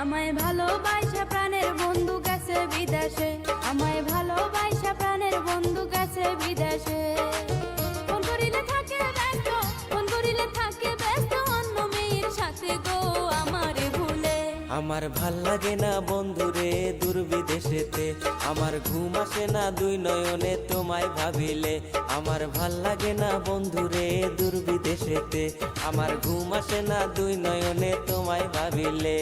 আমায় ভালোবাসা প্রাণের বন্ধু গেছে বিদেশে, আমায় ভালোবাসা প্রাণের বন্ধু গেছে বিদেশে। ফোন করিলে থাকে ব্যস্ত, ফোন করিলে থাকে ব্যস্ত অন্য মেয়ের সাথে গো আমারে ভুলে। আমার ভাল লাগে না বন্ধুরে দূর বিদেশেতে, আমার ঘুম আসে না দুই নয়নে তোমায় ভাবিলে। আমার ভাল লাগে না বন্ধুরে দূর বিদেশেতে, আমার ঘুম আসে না দুই নয়নে তোমায় ভাবিলে।